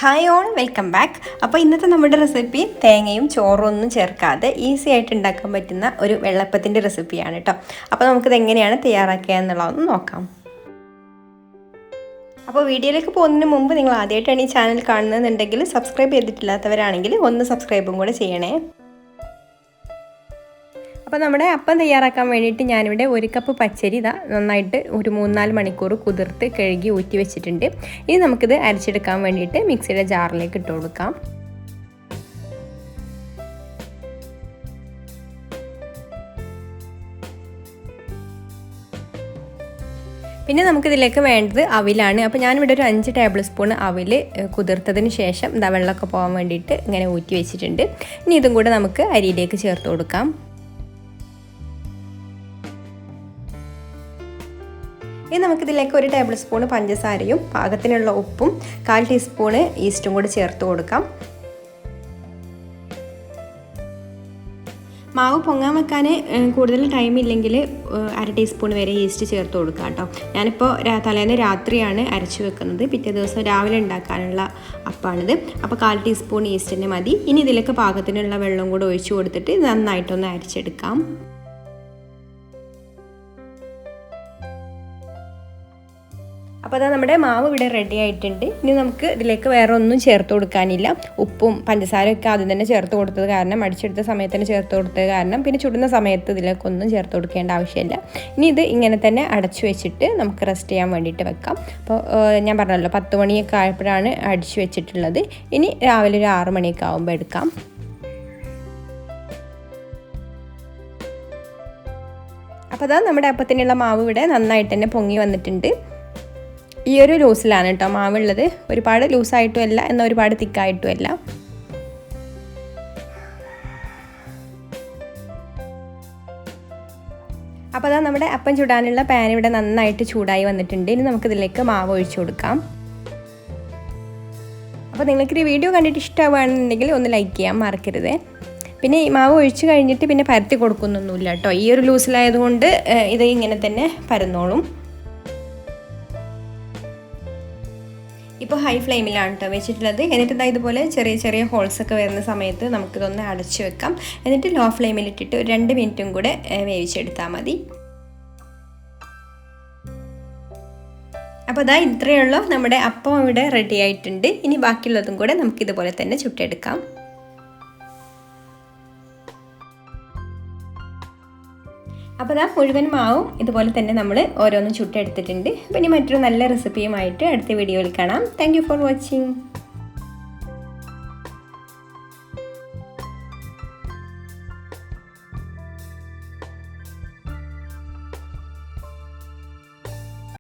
Hi all, welcome back. അപ്പോൾ ഇന്നത്തെ നമ്മുടെ റെസിപ്പി തേങ്ങയും ചോറും ഒന്നും ചേർക്കാതെ ഈസി ആയിട്ട് ഉണ്ടാക്കാൻ പറ്റുന്ന ഒരു വെള്ളപ്പത്തിൻ്റെ റെസിപ്പിയാണ് കേട്ടോ. അപ്പോൾ നമുക്കിത് എങ്ങനെയാണ് തയ്യാറാക്കുക എന്നുള്ളതൊന്ന് നോക്കാം. അപ്പോൾ വീഡിയോയിലേക്ക് പോകുന്നതിന് മുമ്പ് നിങ്ങൾ ആദ്യമായിട്ടാണ് ഈ ചാനൽ കാണുന്നതെന്നുണ്ടെങ്കിൽ സബ്സ്ക്രൈബ് ചെയ്തിട്ടില്ലാത്തവരാണെങ്കിൽ ഒന്ന് സബ്സ്ക്രൈബും കൂടെ ചെയ്യണേ. അപ്പോൾ നമ്മുടെ അപ്പം തയ്യാറാക്കാൻ വേണ്ടിയിട്ട് ഞാനിവിടെ 1 കപ്പ് പച്ചരി നന്നായിട്ട് ഒരു 3-4 മണിക്കൂർ കുതിർത്ത് കഴുകി ഊറ്റി വെച്ചിട്ടുണ്ട്. ഇനി നമുക്കിത് അരച്ചെടുക്കാൻ വേണ്ടിയിട്ട് മിക്സിയുടെ ജാറിലേക്ക് ഇട്ട് കൊടുക്കാം. പിന്നെ നമുക്കിതിലേക്ക് വേണ്ടത് അവിലാണ്. അപ്പോൾ ഞാനിവിടെ ഒരു 5 ടേബിൾ സ്പൂൺ അവിൽ കുതിർത്തതിന് ശേഷം വെള്ളമൊക്കെ പോകാൻ വേണ്ടിയിട്ട് ഇങ്ങനെ ഊറ്റി വെച്ചിട്ടുണ്ട്. ഇനി ഇതും കൂടെ നമുക്ക് അരിയിലേക്ക് ചേർത്ത് കൊടുക്കാം. ഇനി നമുക്കിതിലേക്ക് 1 ടേബിൾ സ്പൂൺ പഞ്ചസാരയും പാകത്തിനുള്ള ഉപ്പും 1/4 ടീസ്പൂണ് ഈസ്റ്റും കൂടി ചേർത്ത് കൊടുക്കാം. മാവ് പൊങ്ങാൻ വെക്കാൻ കൂടുതൽ ടൈം ഇല്ലെങ്കിൽ 1/2 ടീസ്പൂൺ വരെ ഈസ്റ്റ് ചേർത്ത് കൊടുക്കാം കേട്ടോ. ഞാനിപ്പോൾ തലേന്ന് രാത്രിയാണ് അരച്ച് വെക്കുന്നത്. പിറ്റേ ദിവസം രാവിലെ ഉണ്ടാക്കാനുള്ള അപ്പാണിത്. അപ്പോൾ 1/4 ടീസ്പൂൺ ഈസ്റ്റിന് മതി. ഇനി ഇതിലേക്ക് പാകത്തിനുള്ള വെള്ളം കൂടി ഒഴിച്ച് കൊടുത്തിട്ട് നന്നായിട്ടൊന്ന് അരച്ചെടുക്കാം. അപ്പോൾ അതാ നമ്മുടെ മാവ് ഇവിടെ റെഡി ആയിട്ടുണ്ട്. ഇനി നമുക്ക് ഇതിലേക്ക് വേറെ ഒന്നും ചേർത്ത് കൊടുക്കാനില്ല. ഉപ്പും പഞ്ചസാരയൊക്കെ ആദ്യം തന്നെ ചേർത്ത് കൊടുത്തത് കാരണം, അടിച്ചെടുത്ത സമയത്ത് തന്നെ ചേർത്ത് കൊടുത്തത് കാരണം, പിന്നെ ചുടുന്ന സമയത്ത് ഇതിലേക്കൊന്നും ചേർത്ത് കൊടുക്കേണ്ട ആവശ്യമില്ല. ഇനി ഇത് ഇങ്ങനെ തന്നെ അടച്ചു വെച്ചിട്ട് നമുക്ക് റെസ്റ്റ് ചെയ്യാൻ വേണ്ടിയിട്ട് വെക്കാം. അപ്പോൾ ഞാൻ പറഞ്ഞല്ലോ 10 മണിയൊക്കെ ആയപ്പോഴാണ് അടിച്ചു വെച്ചിട്ടുള്ളത്. ഇനി രാവിലെ ഒരു 6 മണിയൊക്കെ ആകുമ്പോൾ എടുക്കാം. അപ്പോൾ അതാ നമ്മുടെ അപ്പത്തിനുള്ള മാവ് ഇവിടെ നന്നായിട്ട് തന്നെ പൊങ്ങി വന്നിട്ടുണ്ട്. ഈ ഒരു ലൂസിലാണ് കേട്ടോ മാവുള്ളത്. ഒരുപാട് ലൂസായിട്ടും അല്ല, എന്നാൽ ഒരുപാട് തിക്കായിട്ടും അല്ല. അപ്പോൾ അതാ നമ്മുടെ അപ്പം ചുടാനുള്ള പാൻ ഇവിടെ നന്നായിട്ട് ചൂടായി വന്നിട്ടുണ്ട്. ഇനി നമുക്കിതിലേക്ക് മാവ് ഒഴിച്ചു കൊടുക്കാം. അപ്പോൾ നിങ്ങൾക്ക് ഈ വീഡിയോ കണ്ടിട്ട് ഇഷ്ടമാവുകയാണെന്നുണ്ടെങ്കിൽ ഒന്ന് ലൈക്ക് ചെയ്യാൻ മറക്കരുത്. പിന്നെ ഈ മാവ് ഒഴിച്ച് കഴിഞ്ഞിട്ട് പിന്നെ പരത്തി കൊടുക്കുന്നൊന്നുമില്ല കേട്ടോ. ഈ ഒരു ലൂസിലായതുകൊണ്ട് ഇത് ഇങ്ങനെ തന്നെ പരന്നോളും. ഇപ്പോൾ ഹൈ ഫ്ലെയിമിലാണ് കേട്ടോ വെച്ചിട്ടുള്ളത്. എന്നിട്ട് ഇതുപോലെ ചെറിയ ചെറിയ ഹോൾസൊക്കെ വരുന്ന സമയത്ത് നമുക്കിതൊന്ന് അടച്ച് വെക്കാം. എന്നിട്ട് ലോ ഫ്ലെയിമിലിട്ടിട്ട് ഒരു 2 മിനിറ്റും കൂടെ വേവിച്ചെടുത്താൽ മതി. അപ്പോൾ ഇത്രയേ ഉള്ളൂ. നമ്മുടെ അപ്പം ഇവിടെ റെഡി ആയിട്ടുണ്ട്. ഇനി ബാക്കിയുള്ളതും കൂടെ നമുക്കിതുപോലെ തന്നെ ചുട്ടെടുക്കാം. അപ്പോൾ മുഴുവൻ മാവും ഇതുപോലെ തന്നെ നമ്മൾ ഓരോന്നും ചുട്ടെടുത്തിട്ടുണ്ട്. അപ്പോൾ ഇനി മറ്റൊരു നല്ല റെസിപ്പിയുമായിട്ട് അടുത്ത വീഡിയോയിൽ കാണാം. Thank you for watching.